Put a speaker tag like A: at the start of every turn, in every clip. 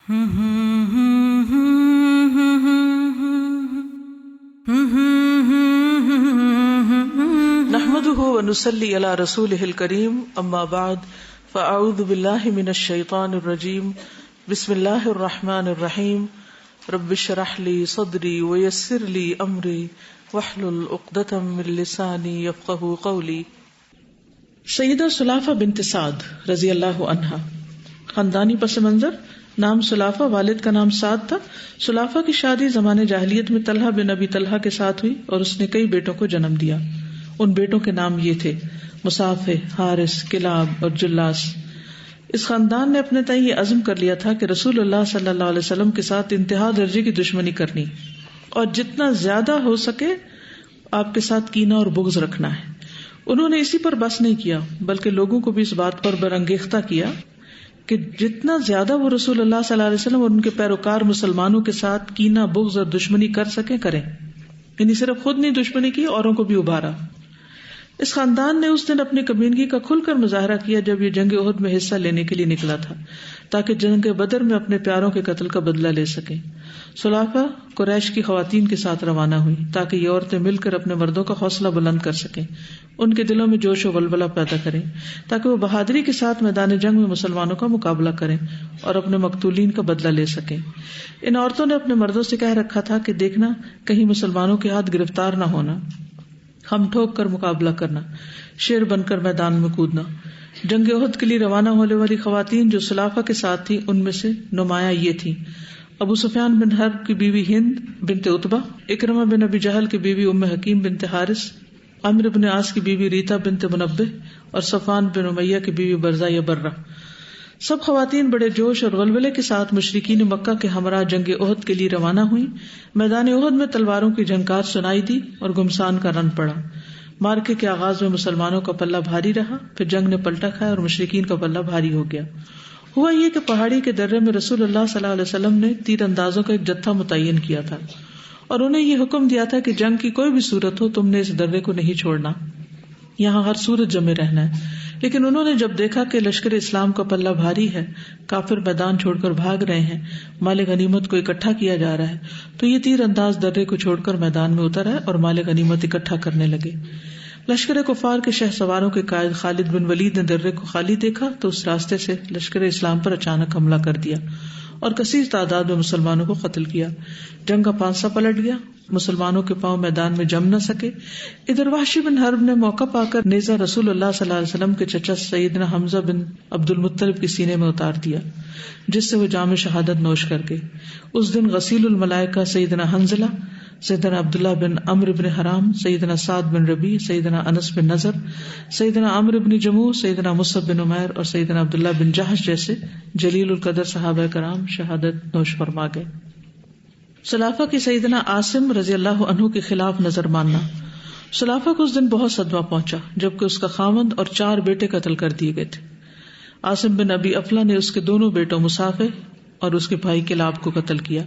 A: نحمده ونصلي على رسوله الكريم اما بعد فاعوذ بالله من الشيطان الرجيم بسم الله الرحمن الرحيم رب اشرح لي صدري ويسر لي امري واحلل عقدة من لساني يفقهوا قولي. سیدہ سلافہ بنت سعد رضی اللہ عنہا، خاندانی پس منظر، نام سلافہ، والد کا نام سعد تھا. سلافہ کی شادی زمانے جاہلیت میں طلحہ بن ابی طلحہ کے ساتھ ہوئی اور اس نے کئی بیٹوں کو جنم دیا. ان بیٹوں کے نام یہ تھے: مصافح، حارث، کلاب اور جلاس. اس خاندان نے اپنے تئیں یہ عزم کر لیا تھا کہ رسول اللہ صلی اللہ علیہ وسلم کے ساتھ انتہا درجے کی دشمنی کرنی اور جتنا زیادہ ہو سکے آپ کے ساتھ کینہ اور بغض رکھنا ہے. انہوں نے اسی پر بس نہیں کیا بلکہ لوگوں کو بھی اس بات پر برانگیختہ کیا کہ جتنا زیادہ وہ رسول اللہ صلی اللہ علیہ وسلم اور ان کے پیروکار مسلمانوں کے ساتھ کینہ، بغض اور دشمنی کر سکیں کریں. یعنی صرف خود نہیں دشمنی کی، اوروں کو بھی ابھارا. اس خاندان نے اس دن اپنی کمینگی کا کھل کر مظاہرہ کیا جب یہ جنگ احد میں حصہ لینے کے لیے نکلا تھا تاکہ جنگ بدر میں اپنے پیاروں کے قتل کا بدلہ لے سکیں. سلافہ قریش کی خواتین کے ساتھ روانہ ہوئی تاکہ یہ عورتیں مل کر اپنے مردوں کا حوصلہ بلند کر سکیں، ان کے دلوں میں جوش و ولولہ پیدا کریں تاکہ وہ بہادری کے ساتھ میدان جنگ میں مسلمانوں کا مقابلہ کریں اور اپنے مقتولین کا بدلہ لے سکیں. ان عورتوں نے اپنے مردوں سے کہہ رکھا تھا کہ دیکھنا کہیں مسلمانوں کے ہاتھ گرفتار نہ ہونا، ہم ٹھوک کر مقابلہ کرنا، شیر بن کر میدان میں کودنا. جنگ احد کے لیے روانہ ہونے والی خواتین جو سلافہ کے ساتھ تھیں ان میں سے نمایاں یہ تھیں: ابو سفیان بن حرب کی بیوی ہند بنت عتبہ، اکرمہ بن ابی جہل کی بیوی ام حکیم بنت حارث، عمرو بن عاص کی بیوی ریتا بنت منبہ اور صفوان بن امیہ کی بیوی برزہ یا برہ. سب خواتین بڑے جوش اور ولولے کے ساتھ مشرکین مکہ کے ہمراہ جنگ احد کے لیے روانہ ہوئی. میدان احد میں تلواروں کی جھنکار سنائی دی اور گھمسان کا رن پڑا. مارکے کے آغاز میں مسلمانوں کا پلہ بھاری رہا، پھر جنگ نے پلٹا کھایا اور مشرکین کا پلہ بھاری ہو گیا. ہوا یہ کہ پہاڑی کے درے میں رسول اللہ صلی اللہ علیہ وسلم نے تیر اندازوں کا ایک جتھا متعین کیا تھا اور انہیں یہ حکم دیا تھا کہ جنگ کی کوئی بھی صورت ہو تم نے اس درے کو نہیں چھوڑنا، یہاں ہر صورت جمے رہنا ہے. لیکن انہوں نے جب دیکھا کہ لشکر اسلام کا پلہ بھاری ہے، کافر میدان چھوڑ کر بھاگ رہے ہیں، مال غنیمت کو اکٹھا کیا جا رہا ہے، تو یہ تیر انداز درے کو چھوڑ کر میدان میں اتر آئے اور مال غنیمت اکٹھا کرنے لگے. لشکر کفار کے شہ سواروں کے قائد خالد بن ولید نے درے کو خالی دیکھا تو اس راستے سے لشکر اسلام پر اچانک حملہ کر دیا اور کثیر تعداد میں مسلمانوں کو قتل کیا. جنگ کا پانسا پلٹ گیا، مسلمانوں کے پاؤں میدان میں جم نہ سکے. ادھر وحشی بن حرب نے موقع پا کر نیزہ رسول اللہ صلی اللہ علیہ وسلم کے چچا سیدنا حمزہ بن عبد المطلب کے سینے میں اتار دیا، جس سے وہ جام شہادت نوش کر گئے. اس دن غسیل الملائکہ سیدنا حنظلہ، سیدنا عبداللہ بن عمرو بن حرام، سیدنا سعد بن ربیع، سیدنا انس بن نضر، سیدنا عمرو بن جموح، سیدنا مصعب بن عمیر اور سیدنا عبداللہ بن جحش جیسے جلیل القدر صحابہ کرام شہادت نوش فرما گئے. سلافہ کی سیدنا عاصم رضی اللہ عنہ کے خلاف نظر ماننا. سلافہ کو اس دن بہت صدمہ پہنچا جبکہ اس کا خاوند اور 4 بیٹے قتل کر دیے گئے تھے. عاصم بن ابی افلا نے اس کے دونوں بیٹوں مصافح اور اس کے بھائی کلاب کو قتل کیا.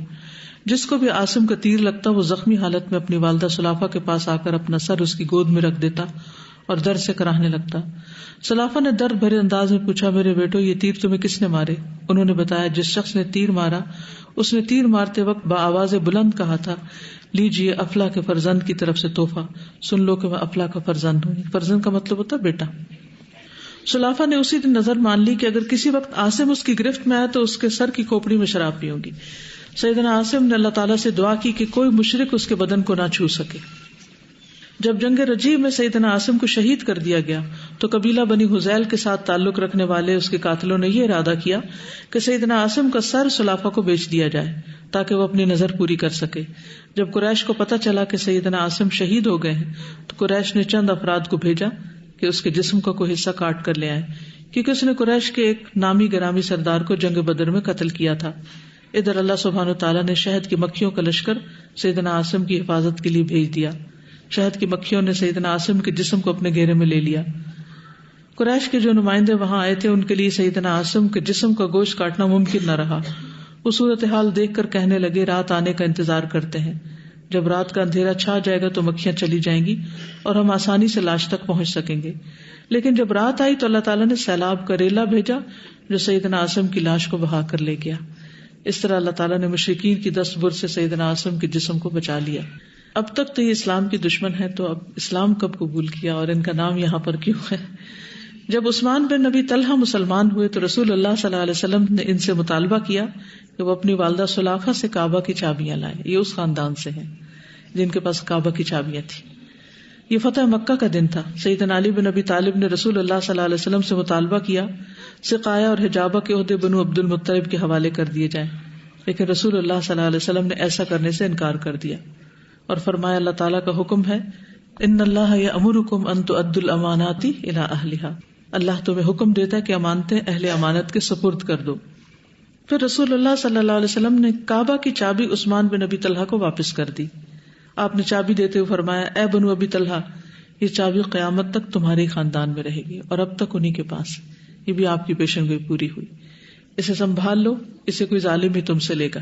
A: جس کو بھی عاصم کا تیر لگتا وہ زخمی حالت میں اپنی والدہ سلافہ کے پاس آ کر اپنا سر اس کی گود میں رکھ دیتا اور درد سے کراہنے لگتا. سلافہ نے درد بھرے انداز میں پوچھا: میرے بیٹو، یہ تیر تمہیں کس نے مارے؟ انہوں نے بتایا: جس شخص نے تیر مارا اس نے تیر مارتے وقت بآواز بلند کہا تھا: لیجیے افلا کے فرزند کی طرف سے تحفہ، سن لو کہ میں افلا کا فرزند ہوں. فرزند کا مطلب ہوتا بیٹا. سلافہ نے اسی دن نظر مان لی کہ اگر کسی وقت عاصم اس کی گرفت میں آئے تو اس کے سر کی کھوپڑی میں شراب پیوں گی. سیدنا عاصم نے اللہ تعالیٰ سے دعا کی کہ کوئی مشرک اس کے بدن کو نہ چھو سکے. جب جنگ رجیع میں سیدنا عاصم کو شہید کر دیا گیا تو قبیلہ بنی حذیل کے ساتھ تعلق رکھنے والے اس کے قاتلوں نے یہ ارادہ کیا کہ سیدنا عاصم کا سر سلافہ کو بیچ دیا جائے تاکہ وہ اپنی نظر پوری کر سکے. جب قریش کو پتہ چلا کہ سیدنا عاصم شہید ہو گئے ہیں تو قریش نے چند افراد کو بھیجا کہ اس کے جسم کا کوئی حصہ کاٹ کر لے آئے، کیونکہ اس نے قریش کے ایک نامی گرامی سردار کو جنگ بدر میں قتل کیا تھا. ادھر اللہ سبحانہ وتعالیٰ نے شہد کی مکھیوں کا لشکر سیدنا عاصم کی حفاظت کے لیے بھیج دیا. شہد کی مکھیوں نے سیدنا عاصم کے جسم کو اپنے گھیرے میں لے لیا. قریش کے جو نمائندے وہاں آئے تھے ان کے لیے سیدنا عاصم کے جسم کا گوشت کاٹنا ممکن نہ رہا. وہ صورتحال دیکھ کر کہنے لگے: رات آنے کا انتظار کرتے ہیں، جب رات کا اندھیرا چھا جائے گا تو مکھیاں چلی جائیں گی اور ہم آسانی سے لاش تک پہنچ سکیں گے. لیکن جب رات آئی تو اللہ تعالیٰ نے سیلاب کا ریلا بھیجا جو سیدنا عاصم کی لاش کو بہا کر لے گیا. اس طرح اللہ تعالیٰ نے مشرکین کی دست برد سے سیدنا عاصم کے جسم کو بچا لیا. اب تک تو یہ اسلام کی دشمن ہے، تو اب اسلام کب قبول کیا اور ان کا نام یہاں پر کیوں ہے؟ جب عثمان بن نبی طلحہ مسلمان ہوئے تو رسول اللہ صلی اللہ علیہ وسلم نے ان سے مطالبہ کیا کہ وہ اپنی والدہ سلافہ سے کعبہ کی چابیاں لائیں. یہ اس خاندان سے ہیں جن کے پاس کعبہ کی چابیاں تھیں. یہ فتح مکہ کا دن تھا. سیدنا علی بن ابی طالب نے رسول اللہ صلی اللہ علیہ وسلم سے مطالبہ کیا سقایہ اور حجابہ کے عہدے بنو عبد المطلب کے حوالے کر دیے جائیں، لیکن رسول اللہ صلی اللہ علیہ وسلم نے ایسا کرنے سے انکار کر دیا اور فرمایا اللہ تعالیٰ کا حکم ہے ان اللہ یأمرکم ان تؤدوا الامانات الی اہلہا، اللہ تمہیں حکم دیتا ہے کہ امانتیں اہل امانت کے سپرد کر دو. پھر رسول اللہ صلی اللہ علیہ وسلم نے کعبہ کی چابی عثمان بن ابی طلحہ کو واپس کر دی. آپ نے چابی دیتے ہوئے فرمایا اے بنو ابی طلحہ، یہ چابی قیامت تک تمہارے خاندان میں رہے گی اور اب تک انہی کے پاس. یہ بھی آپ کی پیشن گوئی پوری ہوئی. اسے سنبھال لو، اسے کوئی ظالم ہی تم سے لے گا.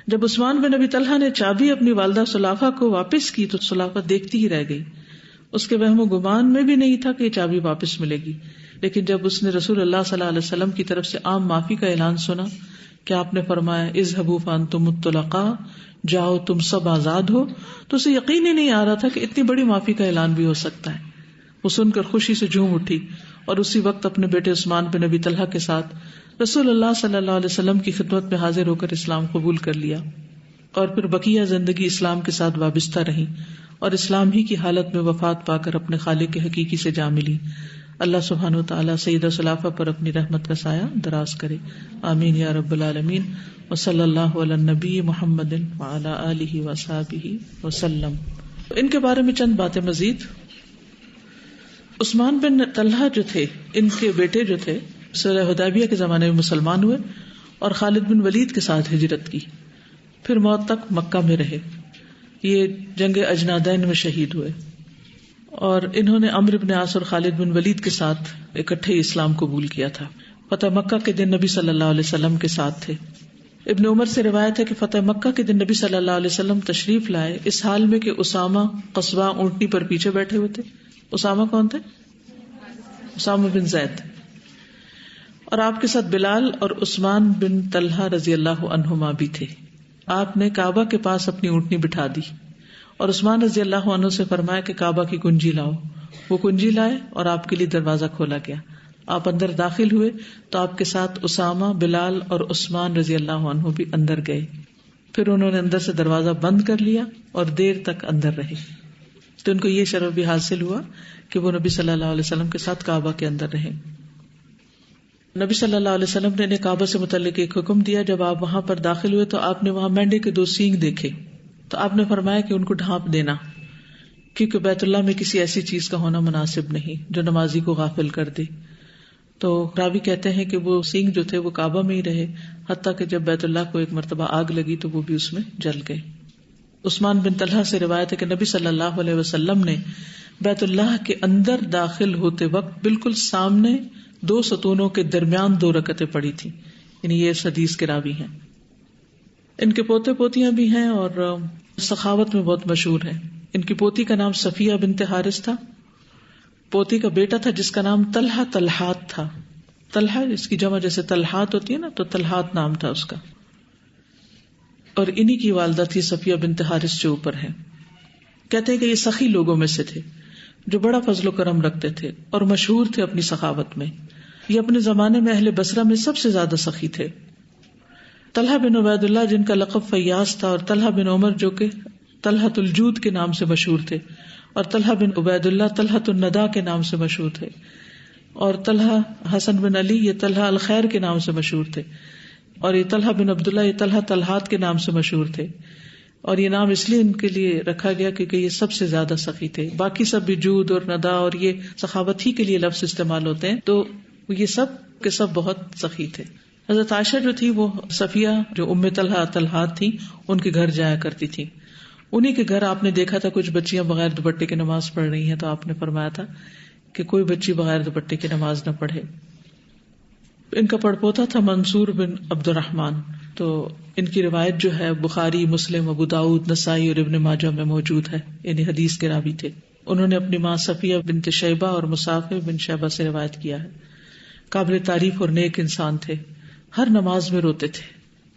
A: جب عثمان بن ابی طلحہ نے چابی اپنی والدہ سلافہ کو واپس کی تو سلافہ دیکھتی ہی رہ گئی. اس کے وہم و گمان میں بھی نہیں تھا کہ یہ چابی واپس ملے گی. لیکن جب اس نے رسول اللہ صلی اللہ علیہ وسلم کی طرف سے عام معافی کا اعلان سنا کہ آپ نے فرمایا اذهبوا فانتم الطلقاء، جاؤ تم سب آزاد ہو، تو اسے یقین ہی نہیں آ رہا تھا کہ اتنی بڑی معافی کا اعلان بھی ہو سکتا ہے. وہ سن کر خوشی سے جھوم اٹھی اور اسی وقت اپنے بیٹے عثمان بن ابی طلحہ کے ساتھ رسول اللہ صلی اللہ علیہ وسلم کی خدمت میں حاضر ہو کر اسلام قبول کر لیا اور پھر بقیہ زندگی اسلام کے ساتھ وابستہ رہی اور اسلام ہی کی حالت میں وفات پا کر اپنے خالق کے حقیقی سے جا ملی. اللہ سبحانہ و تعالیٰ سیدہ سلافہ پر اپنی رحمت کا سایہ دراز کرے، آمین یا رب العالمین. وصلی اللہ علی النبی محمد وعلی آلہ وصحبہ وسلم. ان کے بارے میں چند باتیں مزید. عثمان بن طلحہ جو تھے، ان کے بیٹے جو تھے صلح حدیبیہ کے زمانے میں مسلمان ہوئے اور خالد بن ولید کے ساتھ ہجرت کی، پھر موت تک مکہ میں رہے. یہ جنگ اجنادین میں شہید ہوئے اور انہوں نے عمرو بن عاص اور خالد بن ولید کے ساتھ اکٹھے اسلام قبول کیا تھا. فتح مکہ کے دن نبی صلی اللہ علیہ وسلم کے ساتھ تھے. ابن عمر سے روایت ہے کہ فتح مکہ کے دن نبی صلی اللہ علیہ وسلم تشریف لائے اس حال میں کہ اسامہ قصبہ اونٹنی پر پیچھے بیٹھے ہوئے تھے. اسامہ کون تھے؟ اسامہ بن زید. اور آپ کے ساتھ بلال اور عثمان بن طلحہ رضی اللہ عنہما بھی تھے. آپ نے کعبہ کے پاس اپنی اونٹنی بٹھا دی اور عثمان رضی اللہ عنہ سے فرمایا کہ کعبہ کی کنجی لاؤ. وہ کنجی لائے اور آپ کے لیے دروازہ کھولا گیا. آپ اندر داخل ہوئے تو آپ کے ساتھ اسامہ، بلال اور عثمان رضی اللہ عنہ بھی اندر گئے. پھر انہوں نے اندر سے دروازہ بند کر لیا اور دیر تک اندر رہے. تو ان کو یہ شرف بھی حاصل ہوا کہ وہ نبی صلی اللہ علیہ وسلم کے ساتھ کعبہ کے اندر رہے. نبی صلی اللہ علیہ وسلم نے انہیں کعبہ سے متعلق ایک حکم دیا. جب آپ وہاں پر داخل ہوئے تو آپ نے وہاں مینڈے کے 2 سینگ دیکھے تو آپ نے فرمایا کہ ان کو ڈھانپ دینا، کیونکہ بیت اللہ میں کسی ایسی چیز کا ہونا مناسب نہیں جو نمازی کو غافل کر دے. تو راوی کہتے ہیں کہ وہ سینگ جو تھے وہ کعبہ میں ہی رہے، حتیٰ کہ جب بیت اللہ کو ایک مرتبہ آگ لگی تو وہ بھی اس میں جل گئے. عثمان بن طلحہ سے روایت ہے کہ نبی صلی اللہ علیہ وسلم نے بیت اللہ کے اندر داخل ہوتے وقت بالکل سامنے 2 ستونوں کے درمیان 2 رکعتیں پڑھی تھی. یعنی یہ اس حدیث کے راوی ہیں. ان کے پوتے پوتیاں بھی ہیں اور سخاوت میں بہت مشہور ہیں. ان کی پوتی کا نام صفیہ بنت حارث تھا. پوتی کا بیٹا تھا جس کا نام طلحہ طلحات تھا. طلحہ اس کی جمع جیسے طلحات ہوتی ہے نا، تو طلحات نام تھا اس کا. اور انہی کی والدہ تھی صفیہ بنت حارث جو اوپر ہے. کہتے ہیں کہ یہ سخی لوگوں میں سے تھے جو بڑا فضل و کرم رکھتے تھے اور مشہور تھے اپنی سخاوت میں. یہ اپنے زمانے میں اہل بصرہ میں سب سے زیادہ سخی تھے. طلحہ بن عبید اللہ جن کا لقب فیاض تھا، اور طلحہ بن عمر جو کہ طلحۃ الجود کے نام سے مشہور تھے، اور طلحہ بن عبید اللہ طلحۃ الندى کے نام سے مشہور تھے، اور طلحہ حسن بن علی یہ طلحہ الخیر کے نام سے مشہور تھے، اور یہ طلحہ بن عبداللہ یہ طلحہ طلحات کے نام سے مشہور تھے. اور یہ نام اس لیے ان کے لیے رکھا گیا کیونکہ یہ سب سے زیادہ سخی تھے. باقی سب بھی جود اور ندا اور یہ سخاوت ہی کے لیے لفظ استعمال ہوتے ہیں، تو یہ سب کے سب بہت سخی تھے. حضرت عائشہ جو تھی وہ صفیہ جو ام طلحہ طلحات تھی ان کے گھر جایا کرتی تھی. انہی کے گھر آپ نے دیکھا تھا کچھ بچیاں بغیر دوپٹے کے نماز پڑھ رہی ہیں، تو آپ نے فرمایا تھا کہ کوئی بچی بغیر دوپٹے کے نماز نہ پڑھے. ان کا پڑپوتا تھا منصور بن عبد الرحمن. تو ان کی روایت جو ہے بخاری، مسلم، ابو داؤد، نسائی اور ابن ماجہ میں موجود ہے. یعنی حدیث کے راوی تھے. انہوں نے اپنی ماں صفیہ بنت شیبہ اور مصافح بن شیبہ سے روایت کیا ہے. قابل تعریف اور نیک انسان تھے. ہر نماز میں روتے تھے.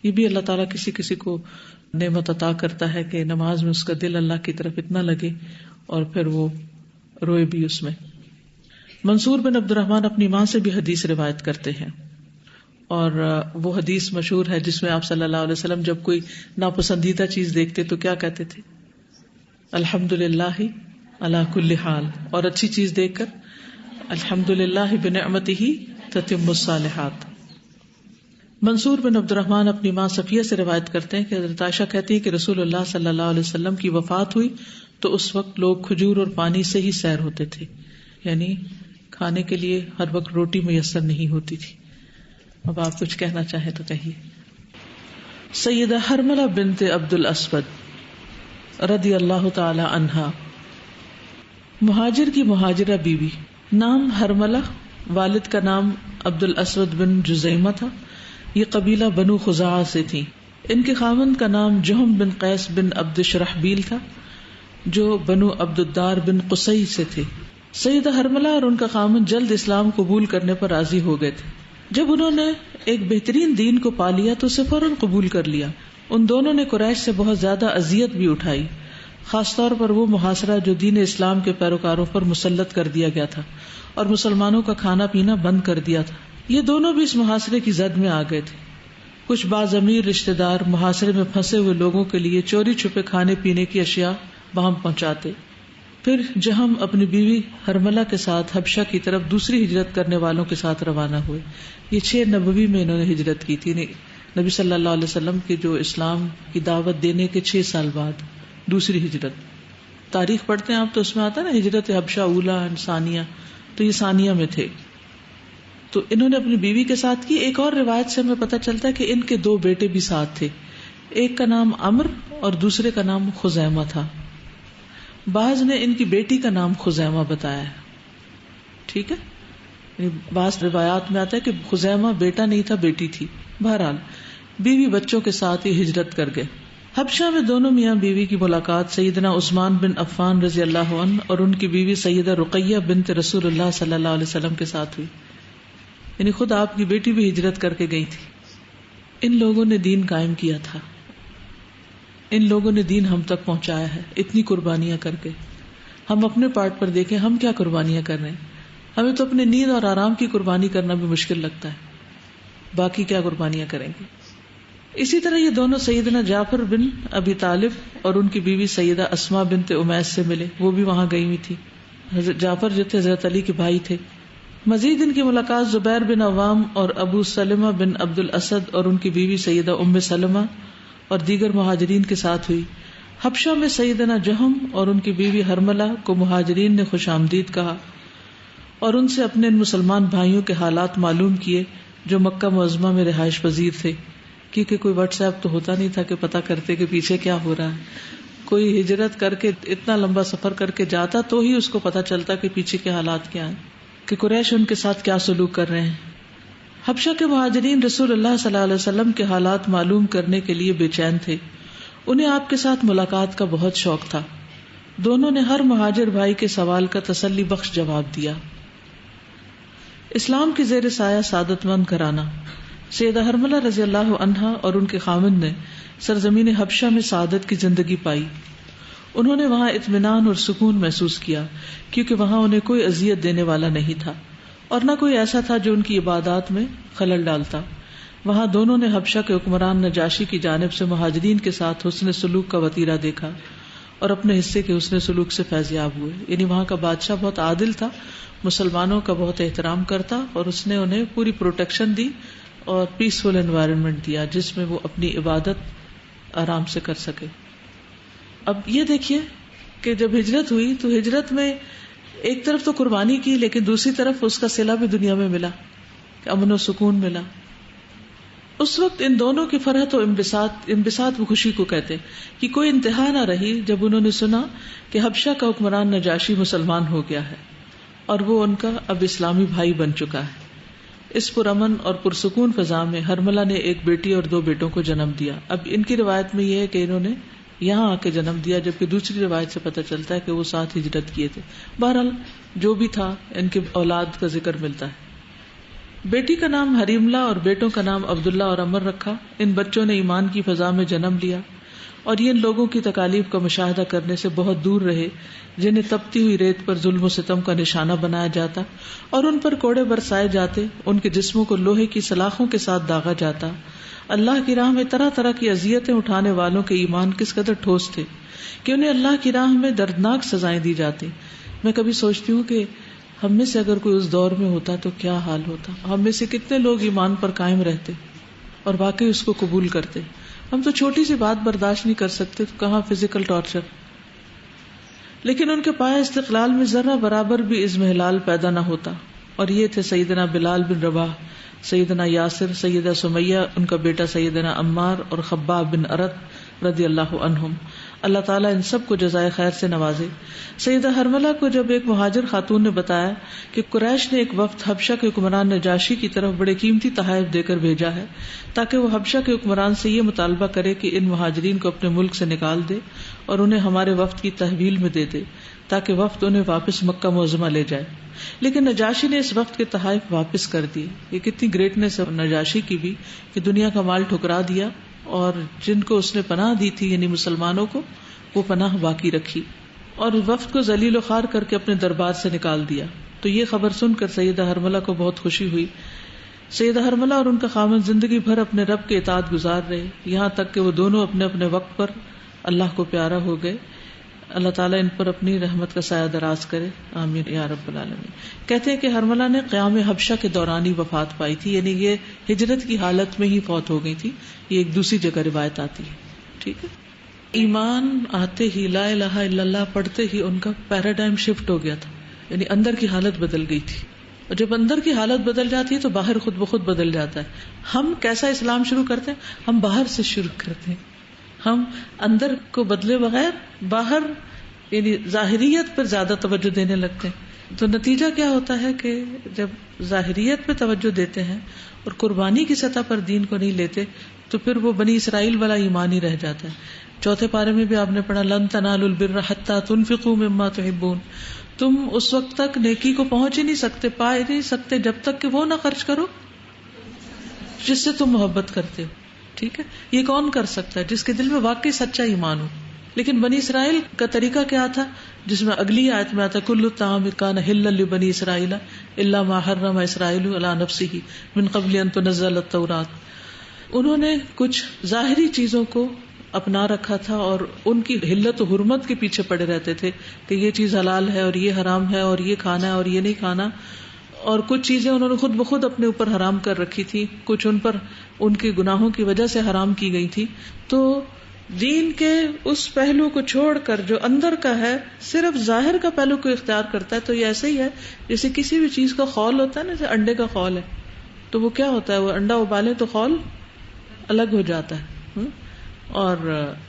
A: یہ بھی اللہ تعالیٰ کسی کسی کو نعمت عطا کرتا ہے کہ نماز میں اس کا دل اللہ کی طرف اتنا لگے اور پھر وہ روئے بھی اس میں. منصور بن عبد الرحمن اپنی ماں سے بھی حدیث روایت کرتے ہیں، اور وہ حدیث مشہور ہے جس میں آپ صلی اللہ علیہ وسلم جب کوئی ناپسندیدہ چیز دیکھتے تو کیا کہتے تھے؟ الحمدللہ علی کل حال. اور اچھی چیز دیکھ کر الحمدللہ بنعمتہ تتم الصالحات. منصور بن عبد الرحمن اپنی ماں صفیہ سے روایت کرتے ہیں کہ حضرت عائشہ کہتی ہے کہ رسول اللہ صلی اللہ علیہ وسلم کی وفات ہوئی تو اس وقت لوگ کھجور اور پانی سے ہی سیر ہوتے تھے، یعنی کھانے کے لیے ہر وقت روٹی میسر نہیں ہوتی تھی. اب آپ کچھ کہنا چاہیں تو کہیے. سیدہ حرملہ بنت عبد الاسود رضی اللہ تعالی عنہا مہاجر کی مہاجرہ بیوی، نام حرملہ، والد کا نام عبد الاسود بن جزیمہ تھا. یہ قبیلہ بنو خزاعہ سے تھی. ان کے خاوند کا نام جہم بن قیس بن عبد شرحبیل تھا جو بنو عبد الدار بن قصی سے تھے. سیدہ حرملہ اور ان کا خاوند جلد اسلام قبول کرنے پر راضی ہو گئے تھے. جب انہوں نے ایک بہترین دین کو پا لیا تو اسے فوراً قبول کر لیا. ان دونوں نے قریش سے بہت زیادہ اذیت بھی اٹھائی، خاص طور پر وہ محاصرہ جو دین اسلام کے پیروکاروں پر مسلط کر دیا گیا تھا اور مسلمانوں کا کھانا پینا بند کر دیا تھا. یہ دونوں بھی اس محاصرے کی زد میں آ گئے تھے. کچھ باضمیر رشتہ دار محاصرے میں پھنسے ہوئے لوگوں کے لیے چوری چھپے کھانے پینے کی اشیاء وہاں پہنچاتے. پھر جہم اپنی بیوی حرملہ کے ساتھ حبشہ کی طرف دوسری ہجرت کرنے والوں کے ساتھ روانہ ہوئے. یہ 6 نبوی میں انہوں نے ہجرت کی تھی، نبی صلی اللہ علیہ وسلم کے جو اسلام کی دعوت دینے کے 6 سال بعد دوسری ہجرت. تاریخ پڑھتے ہیں آپ تو اس میں آتا ہے نا ہجرت حبشہ اولا ثانیہ، تو یہ ثانیہ میں تھے. تو انہوں نے اپنی بیوی کے ساتھ کی. ایک اور روایت سے ہمیں پتہ چلتا ہے کہ ان کے 2 بیٹے بھی ساتھ تھے. ایک کا نام عمر اور دوسرے کا نام خزیمہ تھا. بعض نے ان کی بیٹی کا نام خزیمہ بتایا ہے. ٹھیک ہے، بعض روایات میں آتا ہے کہ خزیمہ بیٹا نہیں تھا، بیٹی تھی. بہرحال بیوی بچوں کے ساتھ ہی ہجرت کر گئے. حبشہ میں دونوں میاں بیوی کی ملاقات سیدنا عثمان بن عفان رضی اللہ عنہ اور ان کی بیوی سیدہ رقیہ بنت رسول اللہ صلی اللہ علیہ وسلم کے ساتھ ہوئی. یعنی خود آپ کی بیٹی بھی ہجرت کر کے گئی تھی. ان لوگوں نے دین قائم کیا تھا، ان لوگوں نے دین ہم تک پہنچایا ہے اتنی قربانیاں کر کے. ہم اپنے پارٹ پر دیکھیں ہم کیا قربانیاں کر رہے ہیں. ہمیں تو اپنے نیند اور آرام کی قربانی کرنا بھی مشکل لگتا ہے، باقی کیا قربانیاں کریں گے. اسی طرح یہ دونوں سیدنا جعفر بن ابی طالب اور ان کی بیوی سیدہ اسماء بنت امیس سے ملے. وہ بھی وہاں گئی ہوئی تھی. حضرت جعفر جو تھے حضرت علی کے بھائی تھے. مزید ان کی ملاقات زبیر بن عوام اور ابو سلمہ بن عبد الاسد اور ان کی بیوی سیدہ ام سلمہ اور دیگر مہاجرین کے ساتھ ہوئی. حبشہ میں سیدنا جہم اور ان کی بیوی حرملہ کو مہاجرین نے خوش آمدید کہا اور ان سے اپنے ان مسلمان بھائیوں کے حالات معلوم کیے جو مکہ معظمہ میں رہائش پذیر تھے، کیونکہ کوئی واٹس ایپ تو ہوتا نہیں تھا کہ پتہ کرتے کہ پیچھے کیا ہو رہا ہے. کوئی ہجرت کر کے اتنا لمبا سفر کر کے جاتا تو ہی اس کو پتہ چلتا کہ پیچھے کے حالات کیا ہیں، کہ قریش ان کے ساتھ کیا سلوک کر رہے ہیں. حبشہ کے مہاجرین رسول اللہ صلی اللہ علیہ وسلم کے حالات معلوم کرنے کے لیے بے چین تھے. انہیں آپ کے ساتھ ملاقات کا بہت شوق تھا. دونوں نے ہر مہاجر بھائی کے سوال کا تسلی بخش جواب دیا. اسلام کی زیر سایہ سعادت مند گھرانہ. سیدہ حرملہ رضی اللہ عنہا اور ان کے خاوند نے سرزمین حبشہ میں سعادت کی زندگی پائی. انہوں نے وہاں اطمینان اور سکون محسوس کیا کیونکہ وہاں انہیں کوئی اذیت دینے والا نہیں تھا اور نہ کوئی ایسا تھا جو ان کی عبادات میں خلل ڈالتا. وہاں دونوں نے حبشہ کے حکمران نجاشی کی جانب سے مہاجرین کے ساتھ حسن سلوک کا وتیرہ دیکھا اور اپنے حصے کے حسن سلوک سے فیض یاب ہوئے. یعنی وہاں کا بادشاہ بہت عادل تھا، مسلمانوں کا بہت احترام کرتا اور اس نے انہیں پوری پروٹیکشن دی اور پیسفل انوائرنمنٹ دیا جس میں وہ اپنی عبادت آرام سے کر سکے. اب یہ دیکھیے کہ جب ہجرت ہوئی تو ہجرت میں ایک طرف تو قربانی کی لیکن دوسری طرف اس کا صلہ بھی دنیا میں ملا، امن و سکون ملا. اس وقت ان دونوں کی فرحت و انبساط وہ خوشی کو کہتے کہ کوئی انتہا نہ رہی جب انہوں نے سنا کہ حبشہ کا حکمران نجاشی مسلمان ہو گیا ہے اور وہ ان کا اب اسلامی بھائی بن چکا ہے. اس پرامن اور پرسکون فضا میں حرملہ نے ایک بیٹی اور 2 بیٹوں کو جنم دیا. اب ان کی روایت میں یہ ہے کہ انہوں نے یہاں آ کے جنم دیا، جبکہ دوسری روایت سے پتہ چلتا ہے کہ وہ ساتھ ہجرت کیے تھے. بہرحال جو بھی تھا ان کے اولاد کا ذکر ملتا ہے. بیٹی کا نام حریملہ اور بیٹوں کا نام عبداللہ اور عمر رکھا. ان بچوں نے ایمان کی فضا میں جنم لیا اور یہ ان لوگوں کی تکالیف کا مشاہدہ کرنے سے بہت دور رہے جنہیں تپتی ہوئی ریت پر ظلم و ستم کا نشانہ بنایا جاتا اور ان پر کوڑے برسائے جاتے، ان کے جسموں کو لوہے کی سلاخوں کے ساتھ داغا جاتا. اللہ کی راہ میں طرح طرح کی اذیتیں اٹھانے والوں کے ایمان کس قدر ٹھوس تھے کہ انہیں اللہ کی راہ میں دردناک سزائیں دی جاتی. میں کبھی سوچتی ہوں کہ ہم میں سے اگر کوئی اس دور میں ہوتا تو کیا حال ہوتا. ہم میں سے کتنے لوگ ایمان پر قائم رہتے اور واقعی اس کو قبول کرتے. ہم تو چھوٹی سی بات برداشت نہیں کر سکتے تو کہاں فزیکل ٹارچر. لیکن ان کے پائے استقلال میں ذرہ برابر بھی اضمحلال پیدا نہ ہوتا، اور یہ تھے سیدنا بلال بن رباح، سیدنا یاسر، سیدہ سمیہ، ان کا بیٹا سیدنا عمار اور خباب بن ارت رضی اللہ عنہم. اللہ تعالیٰ ان سب کو جزائے خیر سے نوازے. سیدہ ہرملہ کو جب ایک مہاجر خاتون نے بتایا کہ قریش نے ایک وقت حبشہ کے حکمران نجاشی کی طرف بڑے قیمتی تحائف دے کر بھیجا ہے تاکہ وہ حبشہ کے حکمران سے یہ مطالبہ کرے کہ ان مہاجرین کو اپنے ملک سے نکال دے اور انہیں ہمارے وفد کی تحویل میں دے دے تاکہ وفد انہیں واپس مکہ معظمہ لے جائے، لیکن نجاشی نے اس وقت کے تحائف واپس کر دیے. یہ کتنی گریٹنس ہے نجاشی کی بھی کہ دنیا کا مال ٹھکرا دیا اور جن کو اس نے پناہ دی تھی یعنی مسلمانوں کو وہ پناہ باقی رکھی اور وفد کو ذلیل و خوار کر کے اپنے دربار سے نکال دیا. تو یہ خبر سن کر سیدہ ہرملہ کو بہت خوشی ہوئی. سیدہ ہرملہ اور ان کا خاوند زندگی بھر اپنے رب کے اطاعت گزار رہے یہاں تک کہ وہ دونوں اپنے اپنے وقت پر اللہ کو پیارا ہو گئے. اللہ تعالیٰ ان پر اپنی رحمت کا سایہ دراز کرے، آمین یا رب العالمین. کہتے ہیں کہ ہرملہ نے قیام حبشہ کے دوران ہی وفات پائی تھی، یعنی یہ ہجرت کی حالت میں ہی فوت ہو گئی تھی. یہ ایک دوسری جگہ روایت آتی ہے. ٹھیک ہے. ایمان آتے ہی لا الہ الا اللہ پڑھتے ہی ان کا پیراڈائم شفٹ ہو گیا تھا، یعنی اندر کی حالت بدل گئی تھی. اور جب اندر کی حالت بدل جاتی ہے تو باہر خود بخود بدل جاتا ہے. ہم کیسا اسلام شروع کرتے ہیں؟ ہم باہر سے شروع کرتے ہیں. ہم اندر کو بدلے بغیر باہر یعنی ظاہریت پر زیادہ توجہ دینے لگتے ہیں. تو نتیجہ کیا ہوتا ہے کہ جب ظاہریت پہ توجہ دیتے ہیں اور قربانی کی سطح پر دین کو نہیں لیتے تو پھر وہ بنی اسرائیل والا ایمان ہی رہ جاتا ہے. چوتھے پارے میں بھی آپ نے پڑھا لن تنالوا البر حتی تنفقوا مما تحبون. تم اس وقت تک نیکی کو پہنچ ہی نہیں سکتے، پا ہی نہیں سکتے جب تک کہ وہ نہ خرچ کرو جس سے تم محبت کرتے ہو. ٹھیک ہے. یہ کون کر سکتا ہے؟ جس کے دل میں واقعی سچا ایمان ہو. لیکن بنی اسرائیل کا طریقہ کیا تھا جس میں اگلی آیت میں آتا کل الطعام کان حلا لبنی اسرائیل الا ما حرم اسرائیل علی نفسہ من قبل ان تنزل التوراۃ. انہوں نے کچھ ظاہری چیزوں کو اپنا رکھا تھا اور ان کی حلت و حرمت کے پیچھے پڑے رہتے تھے کہ یہ چیز حلال ہے اور یہ حرام ہے اور یہ کھانا ہے اور یہ نہیں کھانا. اور کچھ چیزیں انہوں نے خود بخود اپنے اوپر حرام کر رکھی تھی، کچھ ان پر ان کے گناہوں کی وجہ سے حرام کی گئی تھی. تو دین کے اس پہلو کو چھوڑ کر جو اندر کا ہے صرف ظاہر کا پہلو کو اختیار کرتا ہے تو یہ ایسے ہی ہے جیسے کسی بھی چیز کا خول ہوتا ہے نا، جیسے انڈے کا خول ہے تو وہ کیا ہوتا ہے، وہ انڈا ابالے تو خول الگ ہو جاتا ہے. اور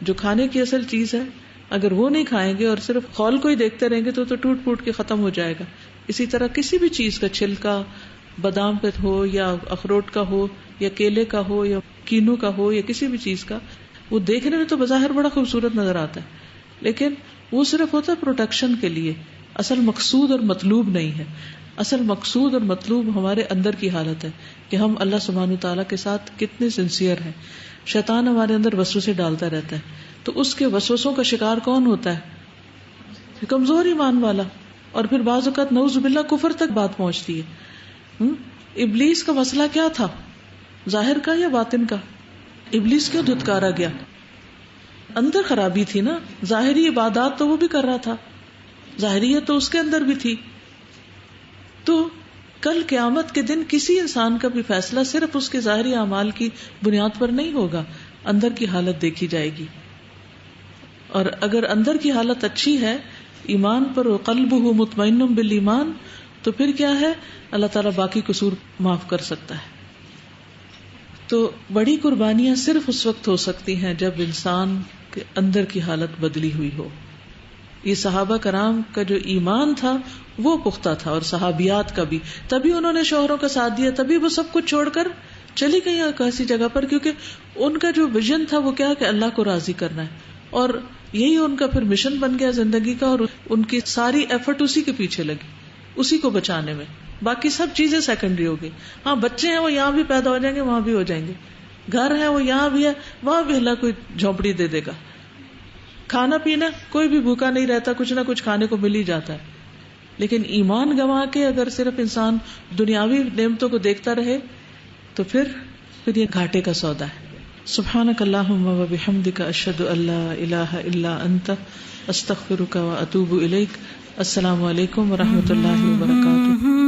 A: جو کھانے کی اصل چیز ہے اگر وہ نہیں کھائیں گے اور صرف خول کو ہی دیکھتے رہیں گے تو ٹوٹ پھوٹ کے ختم ہو جائے گا. اسی طرح کسی بھی چیز کا چھلکا بادام پہ ہو یا اخروٹ کا ہو یا کیلے کا ہو یا کینو کا ہو یا کسی بھی چیز کا، وہ دیکھنے میں تو بظاہر بڑا خوبصورت نظر آتا ہے لیکن وہ صرف ہوتا ہے پروٹیکشن کے لیے، اصل مقصود اور مطلوب نہیں ہے. اصل مقصود اور مطلوب ہمارے اندر کی حالت ہے کہ ہم اللہ سبحانہ تعالیٰ کے ساتھ کتنے سنسیئر ہیں. شیطان ہمارے اندر وسوسے ڈالتا رہتا ہے تو اس کے وسوسوں کا شکار کون ہوتا ہے؟ کمزور ایمان والا. اور پھر بعض اوقات نعوذ باللہ کفر تک بات پہنچتی ہے. ابلیس کا مسئلہ کیا تھا، ظاہر کا یا باطن کا؟ ابلیس کیوں دھتکارا گیا؟ اندر خرابی تھی نا. ظاہری عبادات تو وہ بھی کر رہا تھا، ظاہریت تو اس کے اندر بھی تھی. تو کل قیامت کے دن کسی انسان کا بھی فیصلہ صرف اس کے ظاہری اعمال کی بنیاد پر نہیں ہوگا، اندر کی حالت دیکھی جائے گی. اور اگر اندر کی حالت اچھی ہے ایمان پر، قلبہ مطمئن بالایمان، تو پھر کیا ہے، اللہ تعالیٰ باقی قصور معاف کر سکتا ہے. تو بڑی قربانیاں صرف اس وقت ہو سکتی ہیں جب انسان کے اندر کی حالت بدلی ہوئی ہو. یہ صحابہ کرام کا جو ایمان تھا وہ پختہ تھا، اور صحابیات کا بھی. تبھی انہوں نے شوہروں کا ساتھ دیا، تبھی وہ سب کچھ چھوڑ کر چلی گئی ایسی جگہ پر، کیونکہ ان کا جو ویژن تھا وہ کیا کہ اللہ کو راضی کرنا ہے. اور یہی ان کا پھر مشن بن گیا زندگی کا، اور ان کی ساری ایفرٹ اسی کے پیچھے لگی، اسی کو بچانے میں. باقی سب چیزیں سیکنڈری ہوگی. ہاں بچے ہیں وہ یہاں بھی پیدا ہو جائیں گے, وہاں بھی ہو جائیں گے. گھر ہے وہ یہاں بھی ہے, وہاں بھی اللہ کوئی جھونپڑی دے دے گا. کھانا پینا, کوئی بھی بھوکا نہیں رہتا, کچھ نہ کچھ کھانے کو مل ہی جاتا ہے. لیکن ایمان گنوا کے اگر صرف انسان دنیاوی نعمتوں کو دیکھتا رہے تو پھر یہ گھاٹے کا سودا ہے. سبحانک اللہم و بحمدک اشہد ان لا الہ الا انت استغفرک و اتوب الیک. السلام علیکم و رحمۃ اللہ وبرکاتہ.